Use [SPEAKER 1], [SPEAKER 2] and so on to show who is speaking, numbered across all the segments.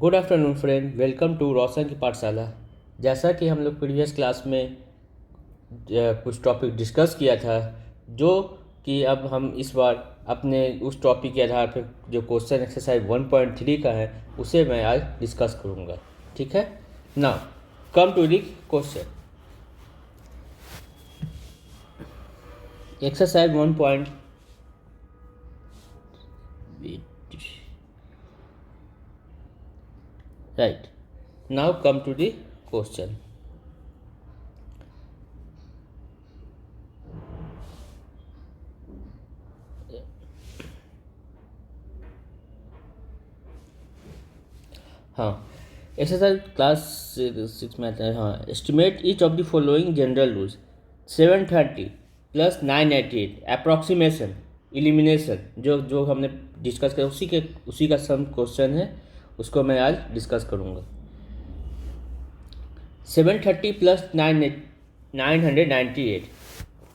[SPEAKER 1] Good afternoon friend, welcome to Roshan ki Pathshala. जैसा कि हम लोग प्रीवियस क्लास में कुछ टॉपिक डिस्कस किया था, जो कि अब हम इस बार अपने उस टॉपिक के आधार पर जो क्वेश्चन एक्सरसाइज 1.3 का है उसे मैं आज डिस्कस करूँगा। ठीक है, now come to the question. Exercise 1. Right. Now come to the question. हाँ, एक्सरसाइज क्लास 6 में आता है। हाँ, estimate each of the following general rules 730 + 988 approximation elimination जो जो हमने डिस्कस किया उसी का सम क्वेश्चन है, उसको मैं आज डिस्कस करूँगा। 730 + 998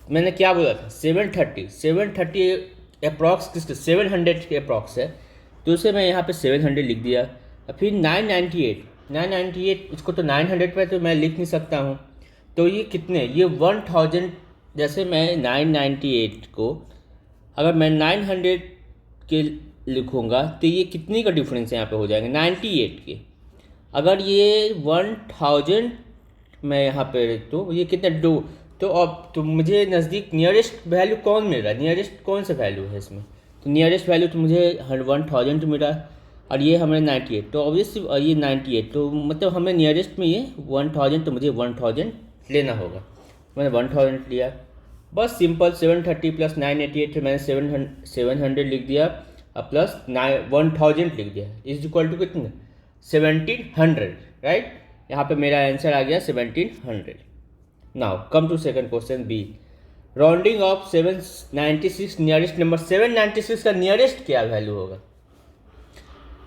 [SPEAKER 1] मैंने क्या बोला था? 730 अप्रॉक्स किसके 700 के अप्रॉक्स है, तो उसे मैं यहाँ पे 700 लिख दिया। और फिर 998 इसको तो 900 पे तो मैं लिख नहीं सकता हूँ, तो ये कितने, ये 1000। जैसे मैं 998 को अगर मैं 900 के लिखूँगा तो ये कितनी का डिफरेंस यहाँ पे हो जाएंगे 98 के। अगर ये 1000 मैं यहाँ पे तो ये कितने दो, तो अब तो मुझे नज़दीक नियरेस्ट वैल्यू कौन मिल रहा है, नियरेस्ट कौन सा वैल्यू है इसमें? तो नियरेस्ट वैल्यू तो मुझे 1000 मिला, और ये हमें 98, तो ऑब्वियसली ये 98, तो मतलब हमें नियरेस्ट में ये 1000, तो मुझे 1000 लेना होगा। मैंने 1000 लिया, बस सिंपल। 730 + 988 मैंने 700 लिख दिया, और प्लस 1000 लिख दिया, इज इक्वल टू कितने 1700, राइट। यहाँ पे मेरा आंसर आ गया 1700। Now come to second question B. Rounding off 796 nearest number. 796 का नियरेस्ट क्या वैल्यू होगा?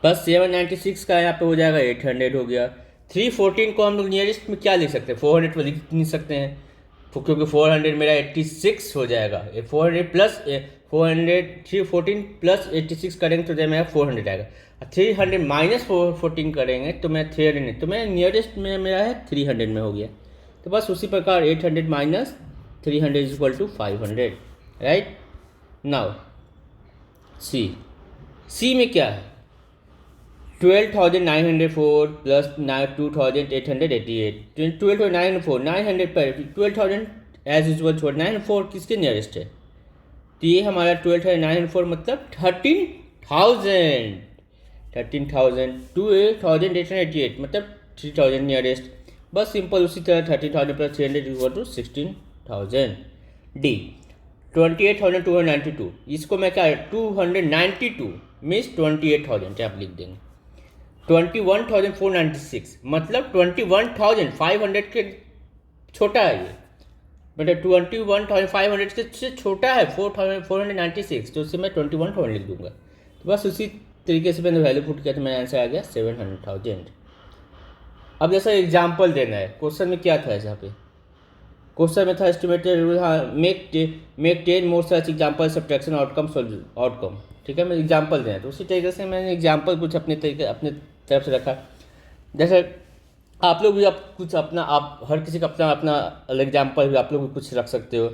[SPEAKER 1] बस 796 का यहाँ पे हो जाएगा 800 हो गया। 314 को हम लोग नियरेस्ट में क्या लिख सकते हैं? 400 पर लिख नहीं सकते हैं, क्योंकि 400 मेरा 86 हो जाएगा। 400 प्लस 400 314 + 86 करेंगे तो मेरा 400 आएगा। 300 माइनस 414 करेंगे तो मैं 300 नहीं, तो मैं नियरेस्ट में मेरा है 300 में हो गया। तो बस उसी प्रकार 800 minus 300 is equal to 500, right. Now C में क्या है? 12,904 + 2,888। 12,904 900 पर 12,000 एज यूजल छोड़ 904 किसके नियरेस्ट है? तो ये हमारा 12,904 मतलब 13,000। 2,888 मतलब 3,000 नियरेस्ट। बस सिंपल उसी तरह 13,000 + 300 इक्वल टू 16,000। डी 28,292, इसको मैं क्या 292 मीन्स 28,000 आप लिख देंगे। 21,496 मतलब 21,500 के छोटा है ये, मतलब 21,500 से छोटा है 4,496, तो उससे मैं 21,000 लिख दूंगा। तो बस उसी तरीके से मैंने वैल्यू पुट किया तो मेरा आंसर आ गया 700,000। अब जैसा एग्जाम्पल देना है, क्वेश्चन में क्या था? यहाँ पे क्वेश्चन में था एस्टिमेटेड रूल। हाँ, मेक 10 मोर सच एग्जाम्पल सब्ट्रैक्शन आउटकम। ठीक है, मैं एग्जाम्पल देना, तो उसी तरीके से मैंने एग्जाम्पल कुछ अपने तरफ से रखा। जैसे आप लोग भी कुछ अपना, आप हर किसी का अपना अलग एग्जाम्पल भी आप लोग भी कुछ रख सकते हो।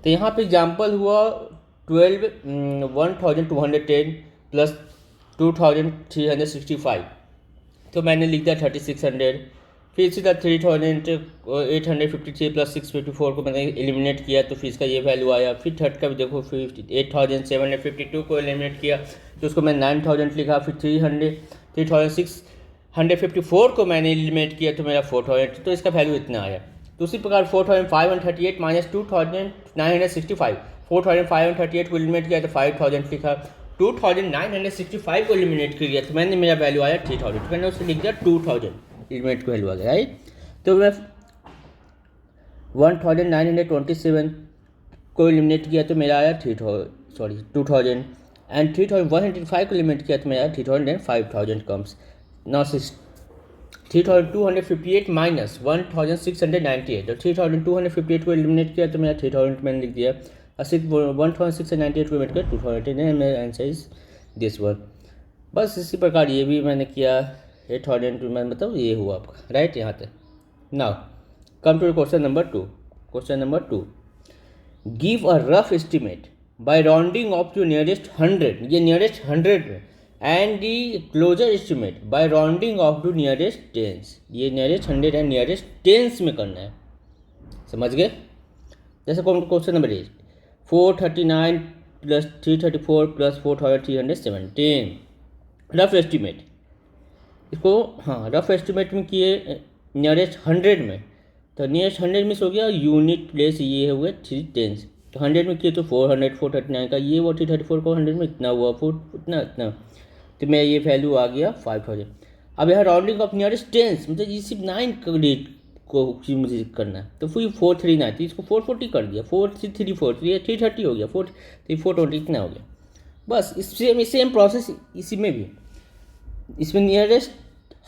[SPEAKER 1] तो यहाँ पे एग्जाम्पल हुआ 1,210 + 2,365, तो मैंने लिख दिया 3,600। फिर इसी तरह 3,853 + 654 को मैंने एलिमिनेट किया, तो फिर इसका ये वैल्यू आया। फिर थर्ड का भी देखो, 8,752 को एलिमिनेट किया तो उसको मैं 9,000 लिखा। फिर 3,654 को मैंने एलिमिनेट किया तो मेरा 4,000, तो इसका वैल्यू इतना आया। तो उसी प्रकार 4,538 माइनस 2,965, 4,538 को एलिमिनेट किया तो 5,000 लिखा। 2,965 को एलिमिनेट किया तो मैंने मेरा वैल्यू आया 3,000, तो मैंने उसे लिख दिया 2,000 एलिमिनेट को वैल्यू आ गया, राइट। तो मैं 1,927 को एलिमिनेट किया तो मेरा आया 2,000, एंड 3,105 को एलिमिनेट किया तो मेरा 3,000 एंड 5,000 कम्स। नाउ 3,258 माइनस 1,698, और 3,258 को एलिमिनेट किया तो मेरा 3,000 मैंने लिख दिया, और 1,698 को एलिमिनेट किया 2,000, मेरा आंसर इज दिस वन। बस इसी प्रकार ये भी मैंने किया 8,000 मतलब ये हुआ आपका राइट यहाँ तक। Now come to question number 2। Question number 2, give a rough estimate by rounding off to nearest 100, ये नियरेस्ट 100 में, and the closer estimate by rounding off to nearest tens, ये नियरेस्ट 100 एंड नियरेस्ट टेंस में करना है, समझ गए। जैसे question number 8, 439 plus 334 plus 4,317, rough estimate, इसको हाँ रफ एस्टिमेट में किए नियरेस्ट 100 में, तो नियरेस्ट 100 में हो गया यूनिट प्लेस, ये हुए 3 टेंस, तो 100 में किए तो 400 439 का ये वो 334 को 100 में इतना हुआ 4 इतना इतना, तो मैं ये वैल्यू आ गया 5000। अब यहाँ राउंडिंग ऑफ नियरेस्ट टेंस मतलब ये सिर्फ 9 रेट को मुझे करना है, तो फिर 439 तो इसको 440 कर दिया, 434 तो ये 330 हो गया, 420 इतना हो गया। बस इससे सेम प्रोसेस इसी में भी, इसमें नियरेस्ट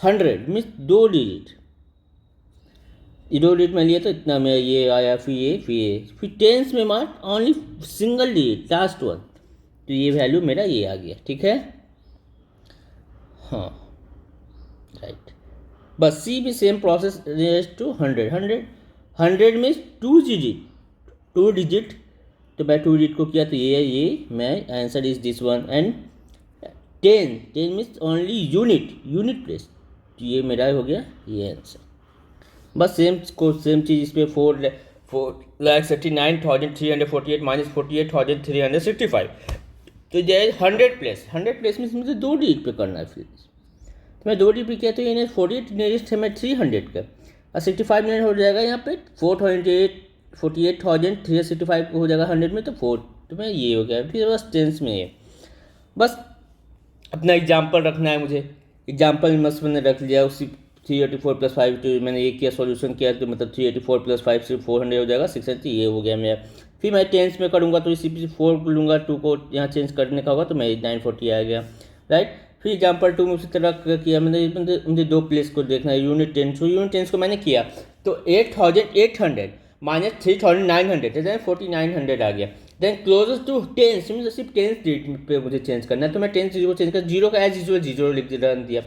[SPEAKER 1] 100 मीन्स 2 डिजिट, ये 2 डिजिट में लिया तो इतना में ये आया, फिर टेंस में mark only single digit last one, तो ये वैल्यू मेरा ये आ गया, ठीक है। हाँ राइट, बस सी भी same process nearest to 100 means 2 digit, तो मैं 2 डिजिट को किया तो ये मैं answer is this one, and 10 means only unit place, तो ये मेरा हो गया ये आंसर। बस सेम चीज़ इस पर 4,39,348 माइनस 48,365, तो ये 100 प्लेस में मुझे 2 डिजिट पे करना है, फिर तो मैं 2 डिजिट पे किया तो ये 48 नियरेस्ट है मैं 300 का, और 65 मिनट हो जाएगा यहाँ पे 48,365 हो जाएगा 100 में, तो 4, तो मैं ये हो गया। फिर बस टेंस में ये बस अपना एग्जाम्पल रखना है मुझे, एग्जाम्पल मस्त मैंने रख लिया, उसी 384 प्लस 5 तो मैंने ये किया सॉल्यूशन किया, तो मतलब 384 प्लस 5 से 400 हो जाएगा 680, ये हो गया मेरा। फिर मैं टेंस में करूँगा तो इसी 4 लूँगा, 2 को यहाँ चेंज करने का होगा तो मैं 940 आ गया राइट। फिर एग्जाम्पल 2 में उसी तरह किया मैंने, मुझे 2 प्लेस को देखना है, यूनिट टेंस को मैंने किया तो 8,800 माइनस 3,900 देन 4,900 आ गया। Then closest to tens mean सिर्फ टेंस डेट पे मुझे चेंज करना है, तो मैं टेंस जीरो चेंज कर, जीरो का एज यूजुअल जीरो लिख दिया,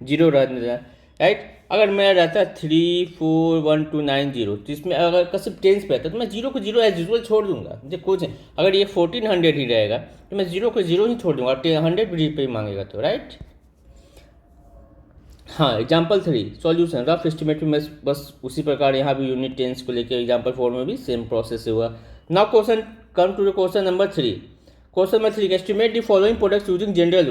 [SPEAKER 1] जीरो रन दिया राइट। अगर मैं रहता 341,290 तो इसमें अगर सिर्फ टेंस पे रहता तो मैं जीरो को जीरो एज यूजुअल छोड़ दूंगा, मुझे कुछ है। अगर ये 1400 ही रहेगा तो मैं जीरो को जीरो ही छोड़ दूंगा, 100 पे ही मांगेगा तो राइट। हाँ एग्जाम्पल 3 सॉल्यूशन रफ एस्टिमेट में बस उसी प्रकार यहाँ भी यूनिट टेंस को लेकर एग्जाम्पल 4 में भी सेम प्रोसेस हुआ। Now question come to the question number 3। Question number 3, estimate the following products using general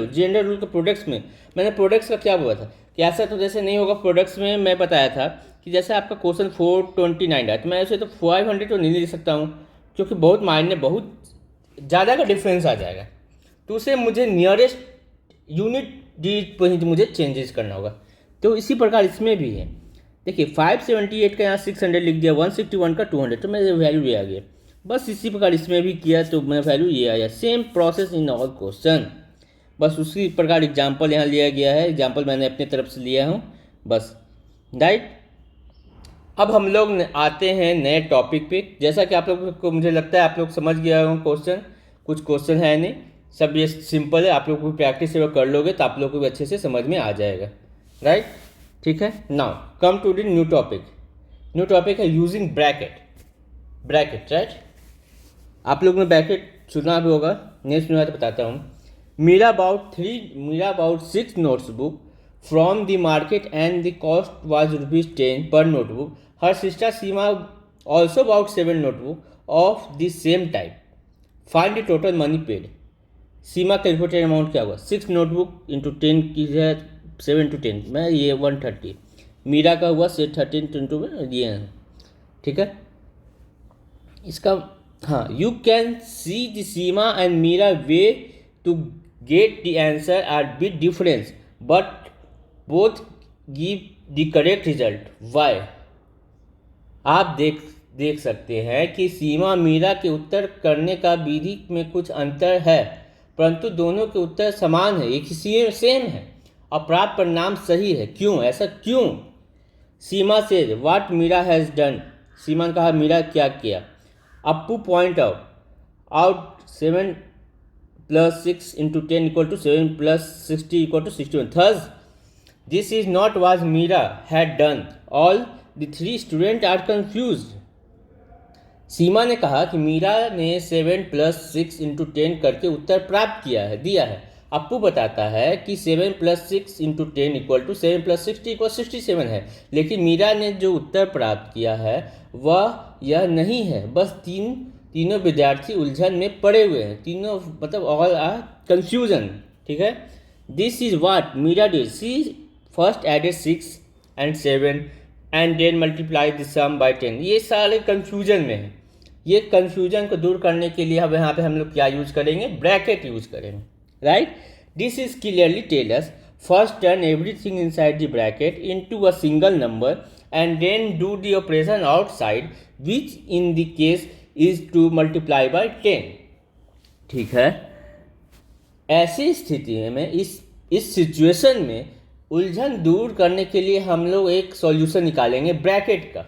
[SPEAKER 1] rule के प्रोडक्ट्स में, मैंने प्रोडक्ट्स का क्या बोला था कि ऐसा तो जैसे नहीं होगा। प्रोडक्ट्स में मैं बताया था कि जैसे आपका क्वेश्चन 429 है तो मैं ऐसे तो 500 तो नहीं ले सकता हूँ, क्योंकि बहुत मायने बहुत ज़्यादा का डिफरेंस आ जाएगा, तो उसे मुझे नियरेस्ट यूनिट डिजिट पर ही मुझे चेंजेस करना होगा। तो इसी प्रकार इसमें भी है, देखिए 578 का यहाँ 600 लिख दिया, 161 का 200, तो मेरे वैल्यू ये आ गया। बस इसी प्रकार इसमें भी किया तो मेरा वैल्यू ये आया। Same process in all question, बस उसी प्रकार एग्जाम्पल यहाँ लिया गया है, एग्जाम्पल मैंने अपने तरफ से लिया हूँ बस राइट। अब हम लोग आते हैं नए टॉपिक पे। जैसा कि आप लोग को मुझे लगता है आप लोग समझ गया हो क्वेश्चन, कुछ क्वेश्चन है नहीं, सब ये सिंपल है, आप लोग को प्रैक्टिस से कर लोगे तो आप लोग को भी अच्छे से समझ में आ जाएगा राइट। ठीक है, now come to the new topic. New topic है यूजिंग ब्रैकेट राइट। आप लोग ने ब्रैकेट सुना भी होगा, नहीं सुना तो बताता हूँ। Meera about 6 notebook from the market and the cost was ₹10 per notebook. Her sister Seema also about 7 notebook of the same type. Find the total money paid. Seema का रिपोर्टेड अमाउंट क्या हुआ, 6 नोटबुक इंटू 10 की है 7 to 10 मैं ये 130। मीरा का हुआ से 13 इंटू ये, ठीक है। इसका हाँ, you can see the Seema and Meera way to get the answer are bit difference but both give the correct result. Why? आप देख सकते हैं कि सीमा मीरा के उत्तर करने का विधि में कुछ अंतर है, परंतु दोनों के उत्तर समान है, एक ही सेम है और प्राप्त परिणाम सही है। क्यों? ऐसा क्यों? सीमा से व्हाट मीरा हैज़ डन। सीमा ने कहा मीरा क्या किया। Appu point out 7 plus 6 into 10 equal to 7 plus 60 equal to 61. Thus, this is not what Meera had done. All the three students are confused. सीमा ने कहा कि मीरा ने 7 + 6 × 10 करके उत्तर प्राप्त किया है, दिया है। अप्पू बताता है कि 7 + 6 × 10 = 7 + 60 = 67 है, लेकिन मीरा ने जो उत्तर प्राप्त किया है वह यह नहीं है। बस तीनों विद्यार्थी उलझन में पड़े हुए हैं, तीनों मतलब ऑल आर कंफ्यूजन। ठीक है, this is what Meera did. She first added 6 and 7 and then multiply the sum by 10। ये सारे कंफ्यूजन में है। ये कंफ्यूजन को दूर करने के लिए अब यहाँ पे हम लोग क्या यूज करेंगे, ब्रैकेट यूज करेंगे, right. This is clearly tell us first turn everything inside the bracket into a single number and then do the operation outside which in the case is to multiply by 10। ठीक है, ऐसी स्थिति में इस situation में उलझन दूर करने के लिए हम लोग एक सॉल्यूशन निकालेंगे ब्रैकेट का।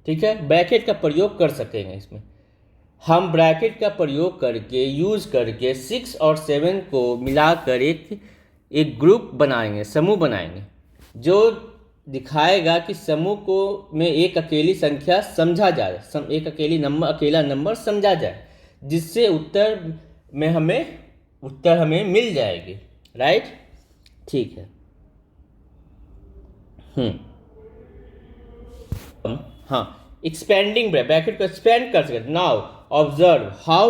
[SPEAKER 1] ठीक है, ब्रैकेट का प्रयोग कर सकेंगे। इसमें हम ब्रैकेट का प्रयोग करके यूज करके 6 और 7 को मिलाकर एक ग्रुप बनाएंगे, समूह बनाएंगे, जो दिखाएगा कि समूह को में एक अकेली संख्या समझा जाए, एक अकेला नंबर समझा जाए, जिससे उत्तर हमें मिल जाएगी, राइट। ठीक है, हाँ, एक्सपेंडिंग ब्रैकेट को एक्सपेंड कर सकते। नाउ observe how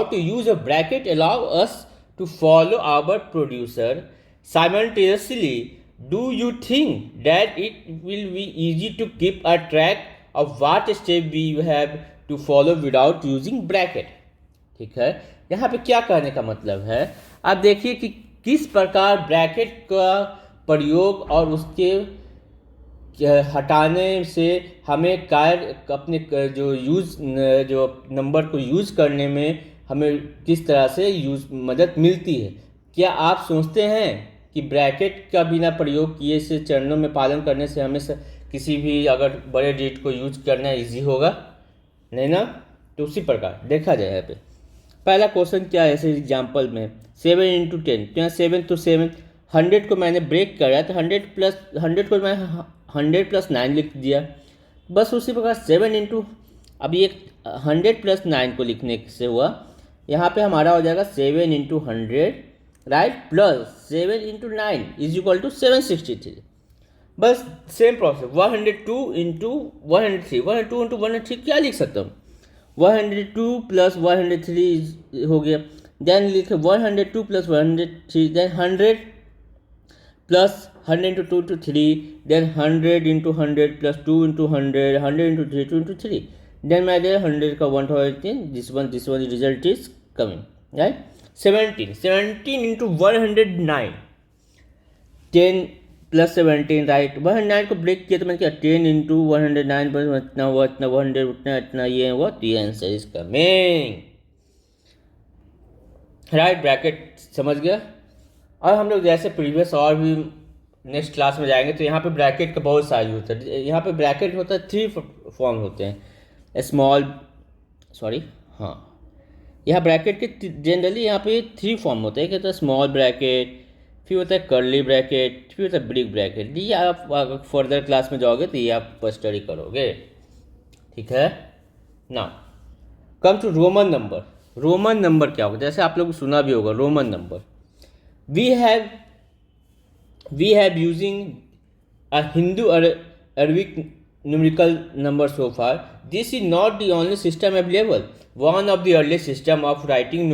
[SPEAKER 1] to use a bracket allow us to follow our producer simultaneously. Do you think that it will be easy to keep a track of what step we have to follow without using bracket. ठीक है, यहाँ पे क्या कहने का मतलब है, आप देखिए कि किस प्रकार ब्रैकेट का प्रयोग और उसके हटाने से हमें अपने जो नंबर को यूज करने में हमें किस तरह से मदद मिलती है। क्या आप सोचते हैं कि ब्रैकेट का बिना प्रयोग किए से चरणों में पालन करने से हमें किसी भी अगर बड़े डिजिट को यूज करना इजी होगा? नहीं ना। तो उसी प्रकार देखा जाए, यहाँ पे पहला क्वेश्चन क्या है, ऐसे एग्जाम्पल में 7 × 10, तो यहाँ 7 तो 7, 100 को मैंने ब्रेक करा तो 100 को मैं 100 + 9 लिख दिया। बस उसी प्रकार 7 × अब ये 100 + 9 को लिखने से हुआ, यहाँ पे हमारा हो जाएगा 7 × 100, राइट, प्लस 7 × 9 = 763। बस सेम प्रोसेस 102 × 103, 102 × 103 क्या लिख सकता हूँ, 102 + 103 हो गया। देन लिखे 102 + 103, then 100 + 100 × 2 to 3, then 100 × 100 + 2 × 100, 100 × 3, 2 × 3, then my dear 100 का 118, this one result is coming, right। 17 × 109, 10 + 17, right. 109 को ब्रेक किया तो मैंने क्या 10 × 109 पर इतना हुआ, इतना 100 उतना इतना ये हुआ, तो ये answer is coming, right. Bracket समझ गया। और हम लोग जैसे प्रीवियस और भी नेक्स्ट क्लास में जाएंगे तो यहाँ पे ब्रैकेट का बहुत सारा यूज होता है। यहाँ पे ब्रैकेट होता है 3 फॉर्म होते हैं, यहाँ ब्रैकेट के जनरली यहाँ पे 3 फॉर्म होते हैं। क्या होता है, स्मॉल ब्रैकेट, फिर होता है कर्ली ब्रैकेट, फिर होता है बिग ब्रैकेट। ये आप फर्दर क्लास में जाओगे तो ये आप स्टडी करोगे, ठीक है ना। Come to Roman number. Roman number क्या होगा, जैसे आप लोग सुना भी होगा Roman number. We have using a Hindu Arabic numerical number so far. This is not the only system available. One of the earliest system of writing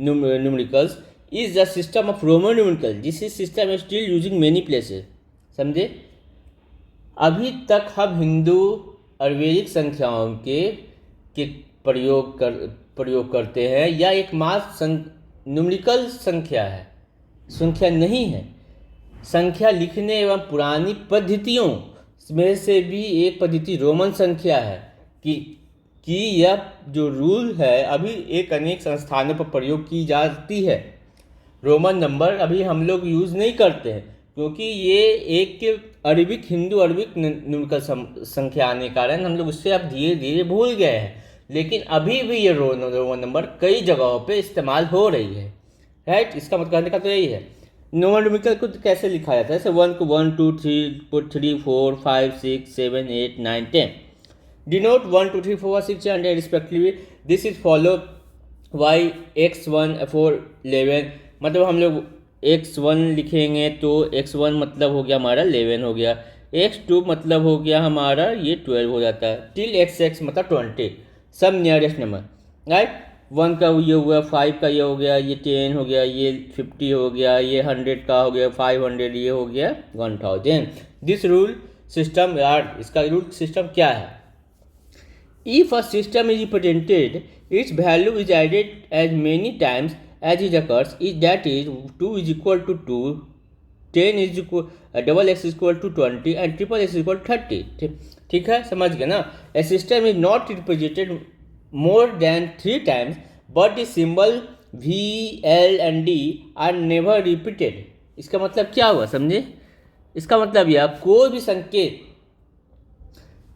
[SPEAKER 1] numericals is the system of Roman numericals. This system is still using many places. समझे? अभी तक हम हिंदू अरबेरिक संख्याओं के प्रयोग करते हैं, या एक मात्र न्यूमेरिकल संख्या है, संख्या नहीं है। संख्या लिखने एवं पुरानी पद्धतियों में से भी एक पद्धति रोमन संख्या है कि यह जो रूल है अभी एक अनेक संस्थानों पर प्रयोग की जाती है। रोमन नंबर अभी हम लोग यूज़ नहीं करते हैं क्योंकि ये एक हिंदू अरबिक न्यूमेरिकल संख्या आने के कारण हम लोग उससे अब धीरे धीरे भूल गए हैं। लेकिन अभी भी ये रोमन नंबर कई जगहों पे इस्तेमाल हो रही है, राइट। इसका मतलब कहने का तो यही है। रोमन न्यूमेरिकल को कैसे लिखा जाता है, जैसे 1 को 1 2 3 4 5 6 7 8 9 10 denote 1 2 3 4 6 and respectively this is follow by x1 4 11, मतलब हम लोग x1 लिखेंगे तो x1 मतलब हो गया हमारा 11 हो गया, x2 मतलब हो गया हमारा ये 12 हो जाता है, टिल xx मतलब 20 सब नियरेस्ट नंबर, राइट। 1 का ये हो गया, 5 का ये हो गया, ये 10 हो गया, ये 50 हो गया, ये 100 का हो गया, 500 ये हो गया 1000। दिस रूल सिस्टम यार, इसका रूल सिस्टम क्या है, if a system is represented, its value is added as many times as it occurs, that is 2 is equal to 2, 10 is equal, double x is equal to 20 and triple x is equal to 30। ठीक है, समझ गए ना। A system is not represented more than 3 times but the symbol v, l and d are never repeated। इसका मतलब क्या हुआ समझे, इसका मतलब यह कोई भी संकेत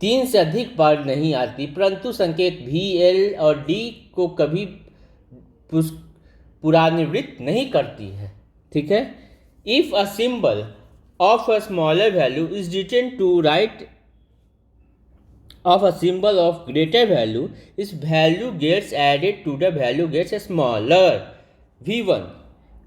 [SPEAKER 1] 3 से अधिक बार नहीं आती, परंतु संकेत v, l और d को कभी पुनरावृत्त नहीं करती है, ठीक है। If a symbol of a smaller value is written to right of a symbol of greater value, its value gets added to the value gets smaller v1।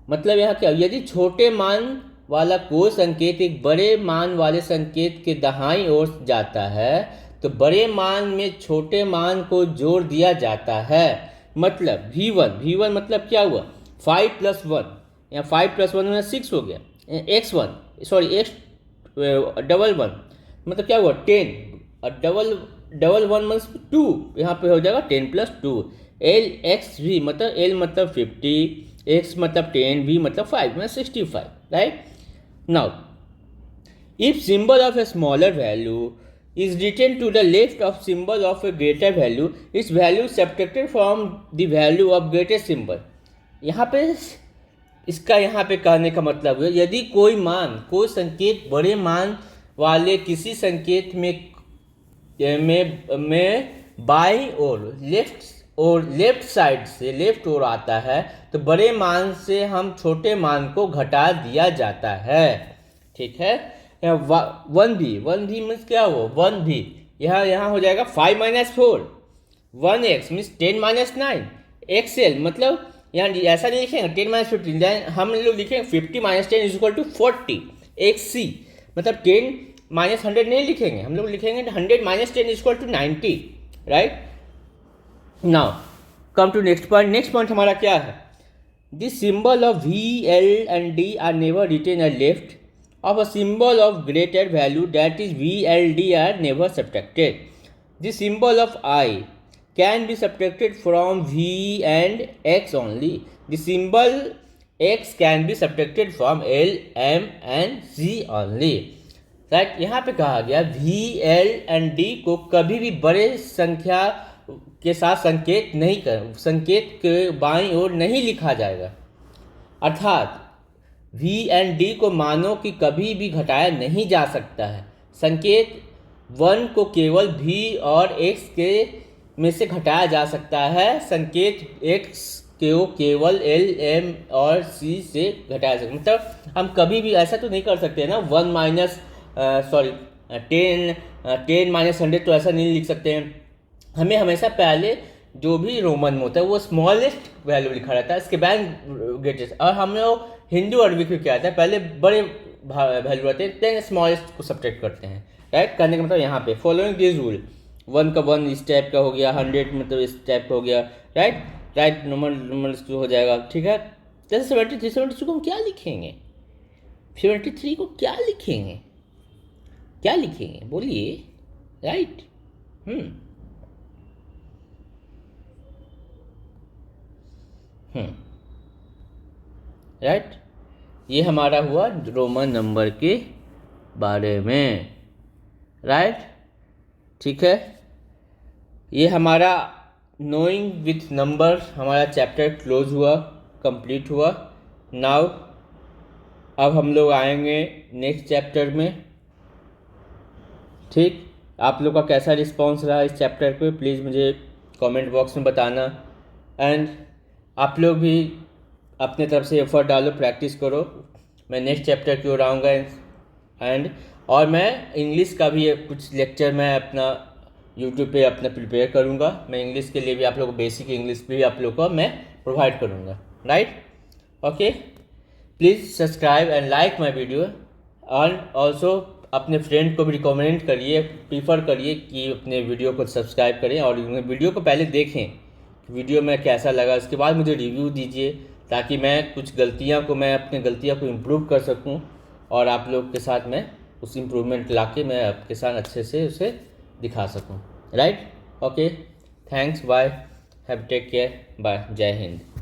[SPEAKER 1] मतलब यहाँ क्या, यदि छोटे मान वाला कोई संकेत एक बड़े मान वाले संकेत के दाहिनी ओर जाता है तो बड़े मान में छोटे मान को जोड़ दिया जाता है। मतलब v1 मतलब क्या हुआ, 5 + 1, यहाँ 5 + 1 में 6 हो गया, x डबल वन मतलब क्या हुआ 10, और डबल वन मीन्स 2, यहाँ पे हो जाएगा 10 + 2। एल एक्स वी मतलब एल मतलब 50, एक्स मतलब 10, वी मतलब 5 मतलब 65, right. Now if symbol of a smaller value is written to the left of symbol of a greater value, is value subtracted from the value of greater symbol. यहाँ पे इसका यहाँ पे कहने का मतलब है, यदि कोई संकेत बड़े मान वाले किसी संकेत में बाई और लेफ्ट साइड से लेफ्ट ओर आता है तो बड़े मान से हम छोटे मान को घटा दिया जाता है, ठीक है। 1v मीन्स क्या हो, 1v यहाँ हो जाएगा 5 - 4, 1x मीन्स 10 - 9, xl मतलब यहाँ ऐसा नहीं लिखेंगे 10 - 15, हम लोग लिखेंगे 50 - 10 इज इक्वल टू 40, xc मतलब 10 - 100 नहीं लिखेंगे, हम लोग लिखेंगे 100 - 10 is equal to 90, right. Now come to next point हमारा क्या है, this symbol of v, l and d are never written at left of a symbol of greater value, that is v, l, d are never subtracted। The symbol of I can be subtracted from v and x only। The symbol x can be subtracted from l, m and c only, right. यहाँ पे कहा गया v, l and d को कभी भी बड़े संख्या के साथ संकेत के बाईं ओर नहीं लिखा जाएगा, अर्थात v एंड d को मानों की कभी भी घटाया नहीं जा सकता है। संकेत 1 को केवल v और x के में से घटाया जा सकता है, संकेत x को केवल l, m और c से घटाया जा सकता है। मतलब हम कभी भी ऐसा तो नहीं कर सकते ना 10 - 100 तो ऐसा नहीं लिख सकते हैं, हमें हमेशा पहले जो भी रोमन में होता है वो स्मॉलेस्ट वैल्यू लिखा रहता है, इसके बाद ग्रेटेस्ट। और हम लोग हिंदू अरबिक में क्या आता है, पहले बड़े वैल्यू रहते हैं देन स्मॉलेस्ट को सब्ट्रैक्ट करते हैं, राइट। करने का मतलब यहाँ पे फॉलोइंग दिस रूल, 1 का 1 इस टाइप का हो गया, 100 मतलब इस टाइप का हो गया, राइट नॉर्मल हो जाएगा, ठीक है। जैसे 73 को हम क्या लिखेंगे, 73 को क्या लिखेंगे बोलिए, राइट। राइट, ये हमारा हुआ रोमन नंबर के बारे में, राइट, ठीक है। ये हमारा नोइंग विथ नंबर हमारा चैप्टर क्लोज हुआ, कंप्लीट हुआ। नाउ अब हम लोग आएंगे नेक्स्ट चैप्टर में, ठीक। आप लोग का कैसा रिस्पांस रहा इस चैप्टर पे प्लीज़ मुझे कमेंट बॉक्स में बताना। एंड आप लोग भी अपने तरफ से एफर्ट डालो, प्रैक्टिस करो। मैं नेक्स्ट चैप्टर की ओर आऊँगा। एंड और मैं इंग्लिश का भी कुछ लेक्चर मैं अपना यूट्यूब पे अपना प्रिपेयर करूँगा। मैं इंग्लिश के लिए भी आप लोग को बेसिक इंग्लिश भी आप लोग को मैं प्रोवाइड करूँगा, right? Okay, please subscribe and like my video. And also अपने फ्रेंड को भी रिकमेंड करिए, प्रीफर करिए कि अपने वीडियो को सब्सक्राइब करें और वीडियो को पहले देखें, वीडियो में कैसा लगा, उसके बाद मुझे रिव्यू दीजिए, ताकि मैं कुछ अपनी गलतियाँ को इम्प्रूव कर सकूं और आप लोग के साथ मैं उस इम्प्रूवमेंट ला के मैं आपके साथ अच्छे से उसे दिखा सकूं, right? Okay, thanks, bye, have take care, bye, जय हिंद।